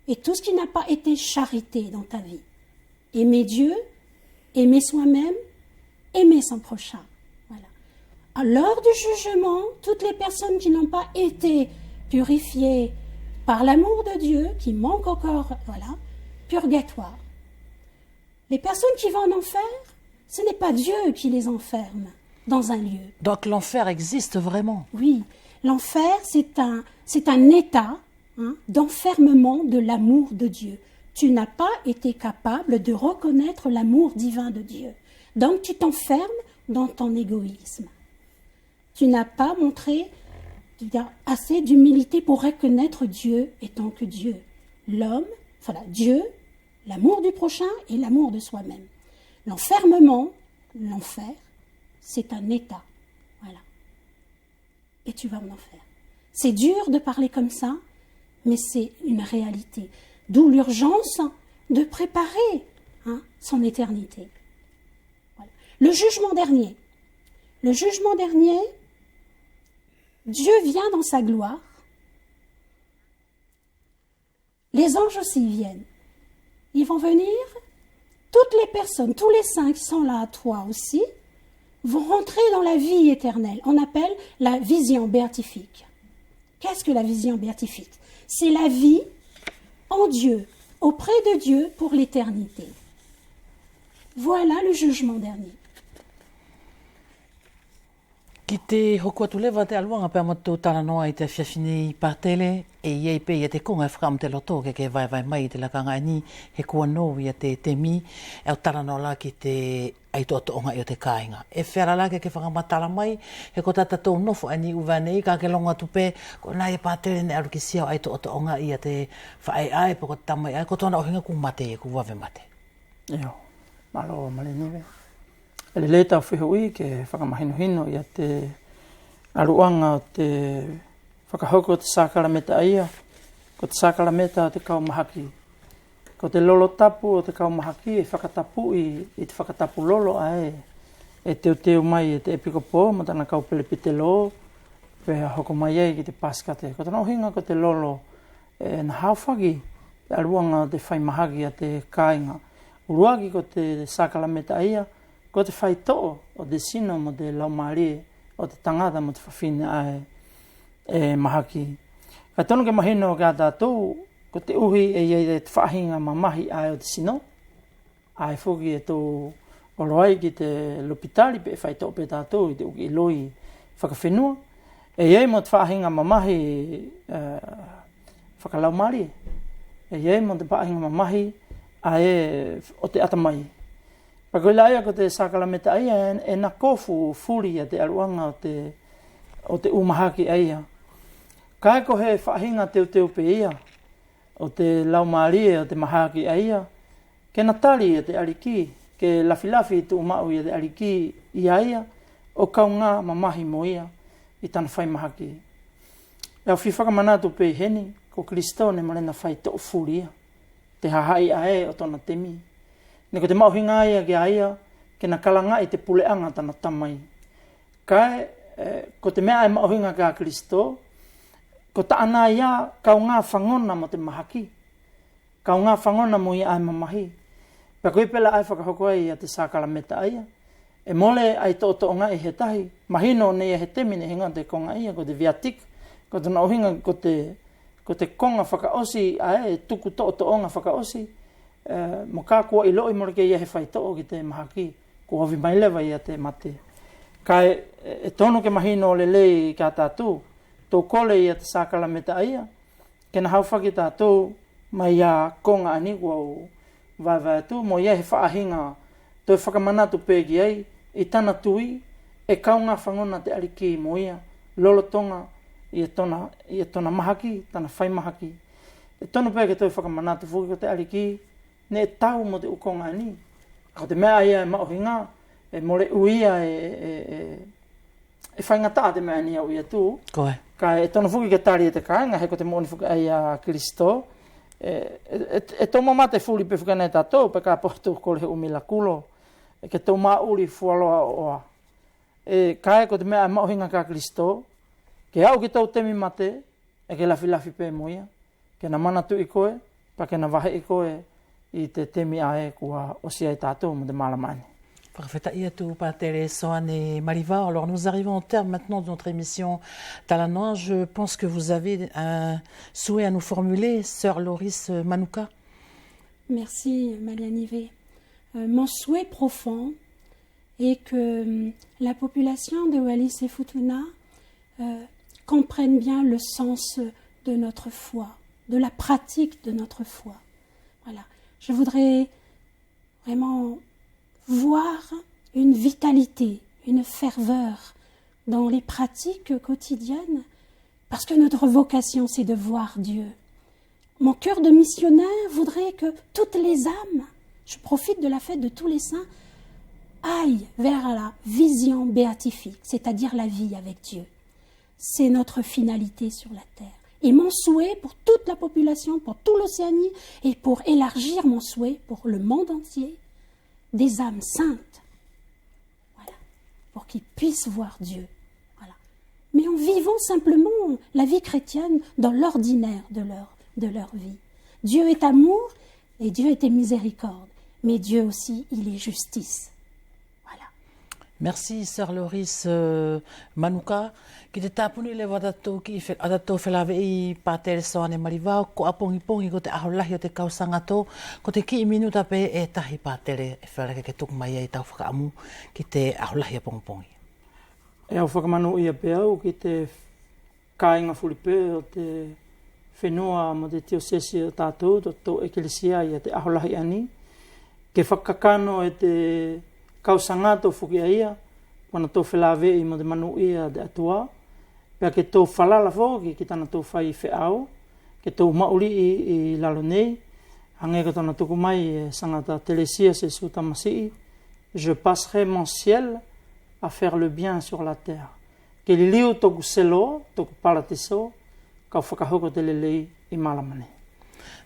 et tout ce qui n'a pas été charité dans ta vie. Aimer Dieu, aimer soi-même, aimer son prochain. Voilà. À l'heure du jugement, toutes les personnes qui n'ont pas été purifiées par l'amour de Dieu, qui manquent encore, voilà, purgatoire. Les personnes qui vont en enfer, ce n'est pas Dieu qui les enferme dans un lieu. Donc l'enfer existe vraiment. Oui, l'enfer, c'est un état d'enfermement de l'amour de Dieu. Tu n'as pas été capable de reconnaître l'amour divin de Dieu. Donc tu t'enfermes dans ton égoïsme. Tu n'as pas montré assez d'humilité pour reconnaître Dieu étant que Dieu. L'homme, voilà, Dieu, l'amour du prochain et l'amour de soi-même. L'enfermement, l'enfer, c'est un état. Voilà. Et tu vas en enfer. C'est dur de parler comme ça, mais c'est une réalité. D'où l'urgence de préparer son éternité. Voilà. Le jugement dernier. Le jugement dernier, Dieu vient dans sa gloire. Les anges aussi viennent. Ils vont venir, toutes les personnes, tous les saints qui sont là à toi aussi, vont rentrer dans la vie éternelle. On appelle la vision béatifique. Qu'est-ce que la vision béatifique? C'est la vie en Dieu, auprès de Dieu pour l'éternité. Voilà le jugement dernier. Ki te hoko atu lewa te aluanga pēr mo tō tala noa I te whiawhini pātele e iei pe I te konga whakam te loto ke vai mai te lakanga ni he kua no I te mi e o tala noa la ki te aito ato onga I o te kāinga. E whera la ke whakamatala mai he ko tata tō nofo ani uvanei ka ke longa tupe ko nai e pātele ne aru ki sia aito ato onga I te whae ai po ko tamai ai ko tōna ohinga ku mate e ku wawe mate. Eo, malo male niwe. Ele leta o whihui ke whakamahinohino I te aruanga o te whakahoko o te sākarameta aia, ko te sākarameta o te kaumahaki. Ko te lolo tapu o te kaumahaki e whakatapu I te whakatapu lolo ae. E teo mai e te epikopo, ma tana kaupele pite lo, pe hoko mai ei ki te paskate. Ko tana ohinga ko te lolo e na hawhaki, te aruanga o te whaimahaki a te kāinga. Uruagi ko te sākarameta aia, ko te whaito'o o te sino mo te laumarie, o te tangata mo te whawhine ae e mahaki. Ka tonu ke mahino ka tātou, ko te uhi e iei te whahinga mamahi ae o te sino. Ae whuki e tō oroai ki te lopitari pe e whaito'o pe tātou I te uki loi whakawhenua. E iei mo te whahinga mamahi whakalaumarie. E iei mo te whahinga mamahi ae o te atamai. Pakoila ko te sakalameta aia e na kofu furi a te aruanga o te umahaki aia. Kai ko he whahinga teu pe ia, o te laumarie o te mahaki aia, ke natari a te ariki, ke lafilafi tu umau I te ariki I aia, o kaunga mamahi mo ia, I tana whai mahaki. E au whiwhakamanatu pe heni, ko Kristo ne marena whai to furi ia, te hahai ae o tona temi. Ne ko te mauhinga ia ke aia, ke na kalanga I te puleanga tana tamai. Kai, ko te mea e mauhinga ka Kristo, ko ta ana ia kaunga whangona mo te mahaki. Kaunga whangona mo ia ai mamahi. Pea koe pela ai whakahoko ai a te sākalameta aia, E mole ai to nga I he tahi. Mahino ne he temi ne hinga te konga ia ko te viatik. Ko te nauhinga ko te konga whakaosi ae tuku to nga whakaosi. Mo kā kua I loi mora ke ia he whaito'o ki te mahaki. Ko hawi mai lewa ia te mate. Kai e tono ke mahino le lei ka tātou. Tō kole ia te sākala me ta ia. Ke na hauwhaki tātou mai ia konga ani kua o vai tu. Mo ia he whaahinga. Tō whakamanatu pēki ai. I tana tui. E kaunga whangona te ariki mo ia. Lolotonga. Ia tona mahaki. Tana whai mahaki. E tono pēke tō whakamanatu fuki ko te ariki. Ne tau mo te ukonga ani. Ko te mea ia e maohinga. E more uia e whaingata te mea ni au ia tū. Koe. Ka e tono fuki ke tari e te kāinga, he ko te mōni fuki ai a Kristo. E tō mama te fuli pe fuki nei tātou, pe kā pohtu kore he umila kulo. E ke tō mā uri fualoa oa. E ka e ko te mea maohinga ka Kristo, ke au ki tau temi mate, e ke lafi pe moia. Ke na manatu I koe, pa ke na wahe I koe, I te temi ae kua osia I tātou mo te malamani. Alors nous arrivons au terme maintenant de notre émission Talanoa. Je pense que vous avez un souhait à nous formuler, sœur Loris Manouka. Merci Malianivé. Mon souhait profond est que la population de Wallis et Futuna comprenne bien le sens de notre foi, de la pratique de notre foi. Voilà. Je voudrais vraiment voir une vitalité, une ferveur dans les pratiques quotidiennes, parce que notre vocation, c'est de voir Dieu. Mon cœur de missionnaire voudrait que toutes les âmes, je profite de la fête de tous les saints, aillent vers la vision béatifique, c'est-à-dire la vie avec Dieu. C'est notre finalité sur la terre. Et mon souhait pour toute la population, pour tout l'Océanie, et pour élargir mon souhait pour le monde entier, des âmes saintes, voilà, pour qu'ils puissent voir Dieu. Voilà. Mais en vivant simplement la vie chrétienne dans l'ordinaire de leur vie. Dieu est amour et Dieu est miséricorde, mais Dieu aussi, il est justice. Voilà. Merci, sœur Loris Manouka. Ki te tāpuni le wadatou ki adatou whelawe I pātere soane marivao, ko apongi ko te aholahi o te kausangato, ko te ki minuta pe e tahi pātere e whelake ke tuku mai e tau whakaamu ki te aholahi a pongi. E au whakamanu ia pe au ki te kāinga fulipe o te whenua mo te tiosesi o tātou, tō ekelesia ia te aholahi ani, ke whakakano e te kausangato fuki a ia, wana tō whelawe I mo te manu ia de atua, pea ke tō whalala fōki ki tana tō whai wheau, ke tō mauri I lalo nei, hange ka tana tuku mai sangata Telesia se suta masii, je passerai mon ciel à faire le bien sur la terre. Ke li liu tōku selo, tōku paratiso, ka whakahoko te lelei I malamane.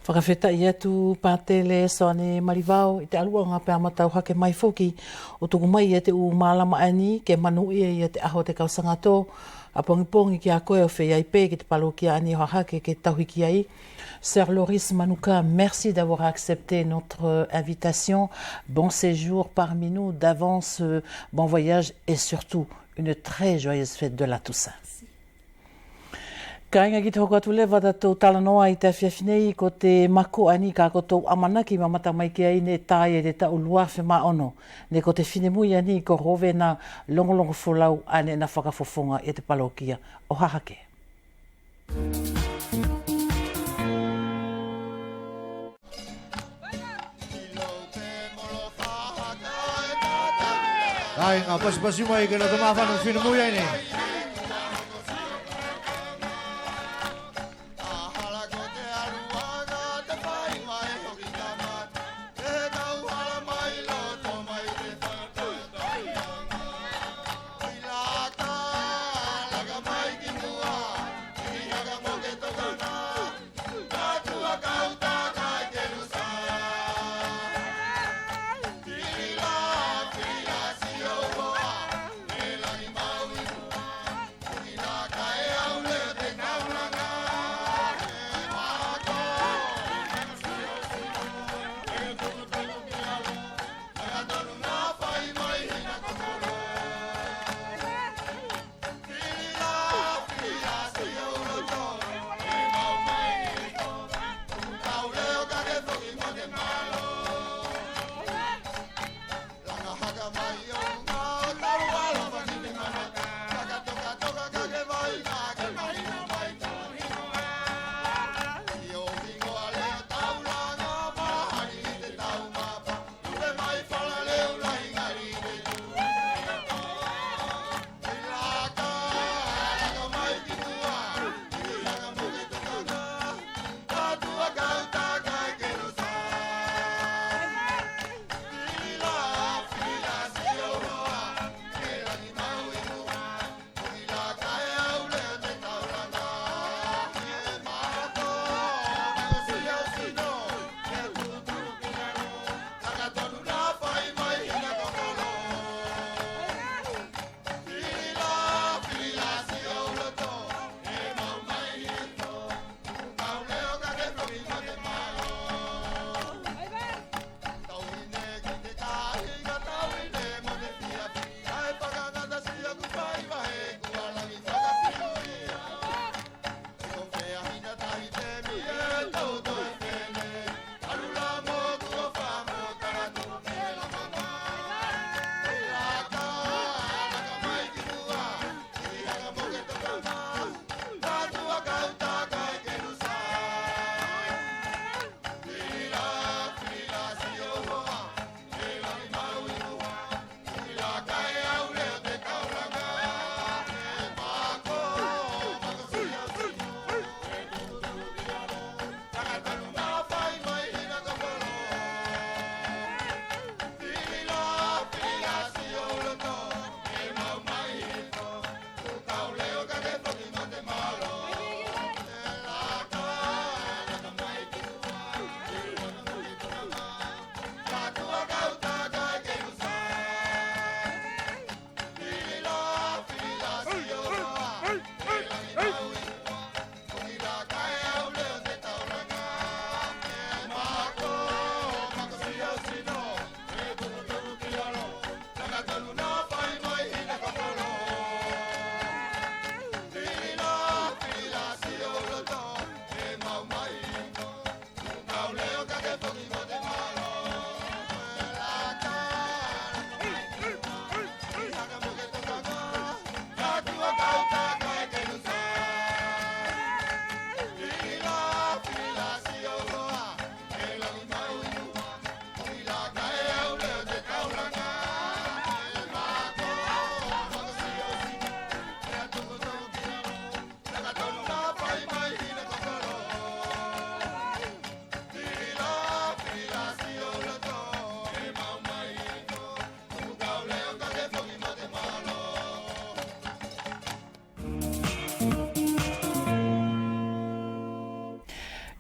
Whakawheta I atu pātele soane marivao I te alua ngā pēr matau hake mai whoki o tuku mai I te u mālama ani ke manu I te aho te kausangato a pongi ki a koe o whea I pē ki te palo ki a ani o hake ke tauhiki ai. Sœur Loris Manouka, merci d'avoir accepté notre invitation. Bon séjour parmi nous, d'avance, bon voyage et surtout une très joyeuse fête de la Toussaint. Kainga ki te hoko atu lewa tātou talanoa I te awhiawhinei ko te mako ani ka kotou amana ki mamata mai ki ai ne tāi e te tau lua whema ono. Ne ko te whinemui ani ko rove na longolongo wholau ane na whakafofonga e te palokia o hahake. Kainga pasi mai kena te mawhanu whinemui ani.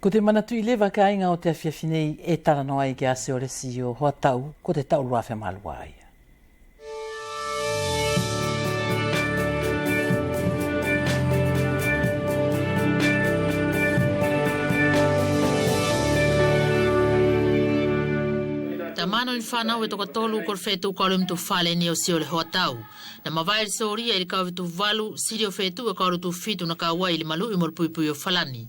Ko te manatu I lewa ka inga o te awhiawhinei e tala noa I ke ase o le si o hoa tau, ko te tau rua whemalua ai. Mano I whanau e toka tolu kor whetu kaulum tu whale ni o si o le hoa tau. Na mawai le soria I le kawe tu walu, siri o whetu e kauru tu fitu na kawa I le malu I mol pui pui o whalani.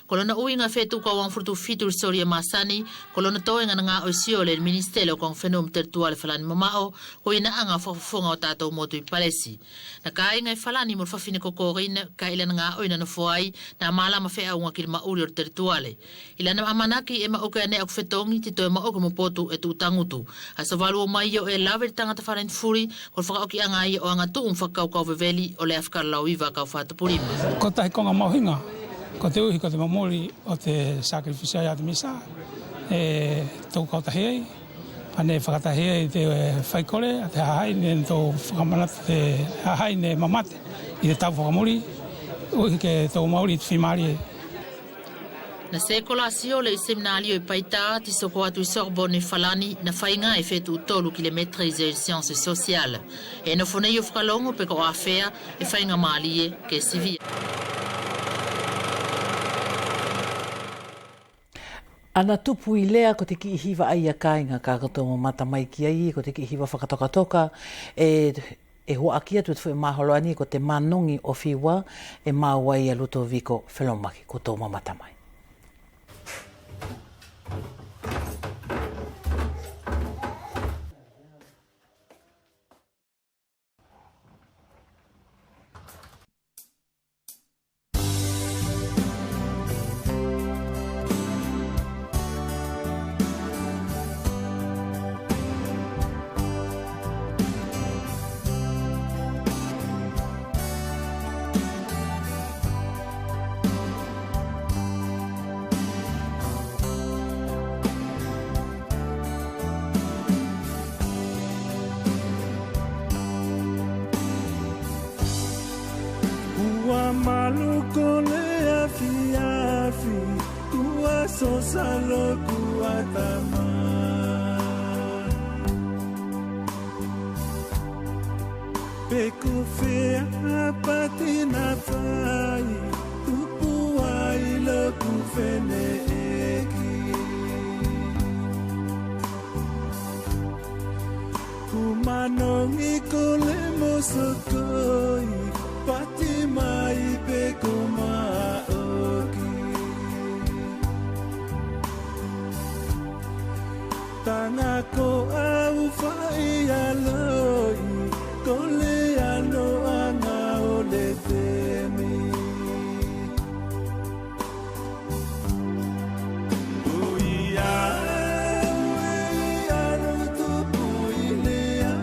Kolona ui ngā whetu ka wangfuru tu fitu le soria masani, kolona toe ngā ngā o si o le ministele o kong whenum tertua le whalani mamao, ko ina anga whafufonga o tātou motu I palesi. Na ka inga I whalani mol whawhine kokorina, ka ila ngā oina na fuai, na malama whea unga ki le mauri o tertuale. Ila na amanaki e maoke ane au whetongi, ti toe maoke mopotu e tu tangutu. Asa walu o mai o e lawe tangata wharen furi, kol whakaoki anga I o anga tu whakau kau veveli o le afkara lau iwa kau whatapurima. Ko tahi konga mauhinga, ko te uhi ko te mamori o te sakrifisia ia te misa, tau kau tahi ei, pane whakatahi ei te whaikore, a te hahai, ne tau whakamanata te hahai ne mamate, I te tau whakamori, uhi ke tau maori te whimari ei. Na sekola sio le seminari o paita ti soko atu Sorbonne falani na fainga e fetu tolu ki le maîtrise en sciences sociales. E no fone yo fralongo pe ko afea e fainga malie ke civil. Ana tupu I lea ko te ki hiwa ai a kāinga ka kato mo mata mai ki ai, ko te ki hiwa whakatoka e hoa akia tu te whi maholoani ko te manongi o whiwa e mawai a luto viko whelomaki ko tō mamata mai. Salo kuatama Peko fea patina fai Tupuai lo kufene eki Kumanongi kole mosokoi Patimai peko maoki Tanga ko au fai aloi, ko le ano anga o le temi. Uia, uia no tupu ilea.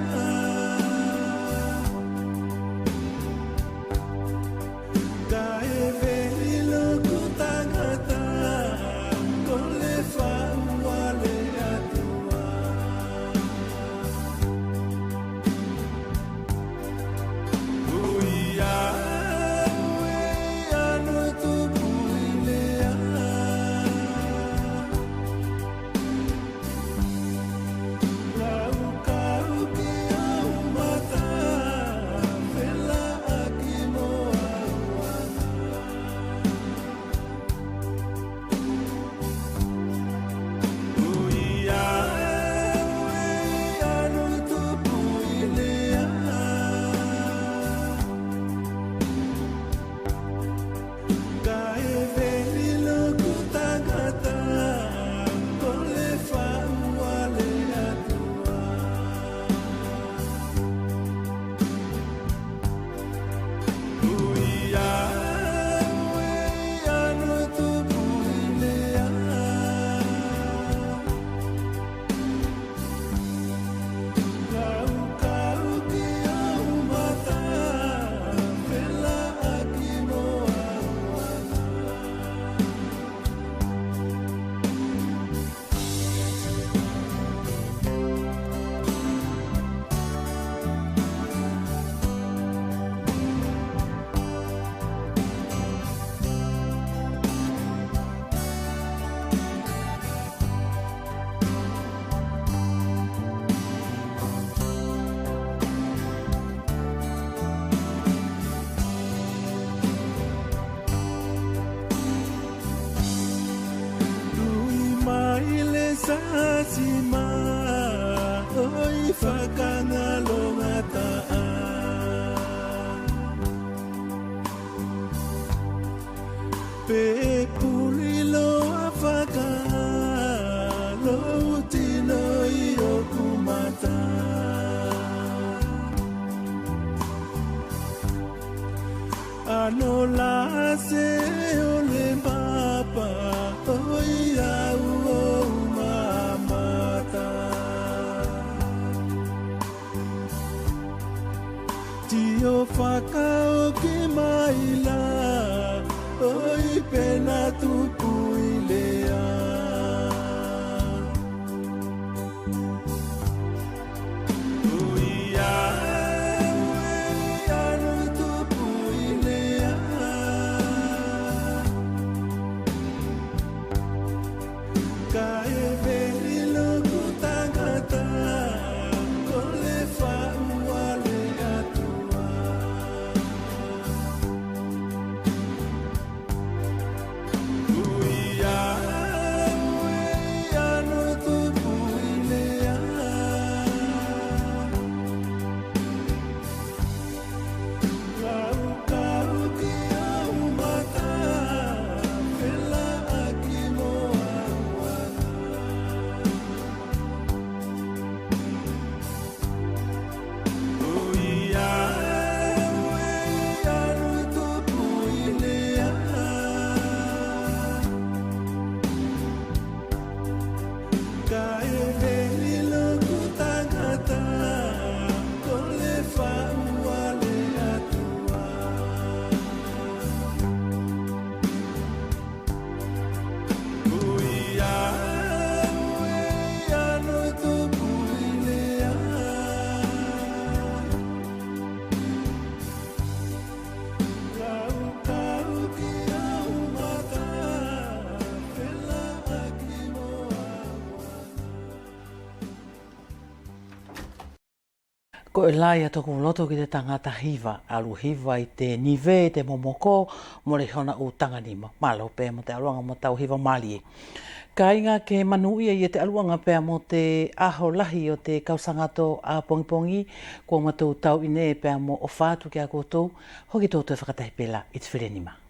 Ka e veli lo kutangata, ko le faua le atu. tasima oi whakangalonga taa pe pulilo afaka lo tino I o kumata ano la se o le papa oi au o mamata tio whaka o ki maila oi pena tupu I lea oi anu tupu I lea ka e veni loku tangata ko le whaua le atua Ko e lai toku loto ki te tangata hiva, alu hiva I te nive, te momoko, mo le hona o tanganima. Malo pe mo te aluanga mo tau hiva malie. Ka inga ke manuia I te aluanga pe mo te aho lahi o te kausangato a pongipongi, kua matou tau ine pe mo o fatu ki a koutou, hoki tō te whakatahipela I te whirenima.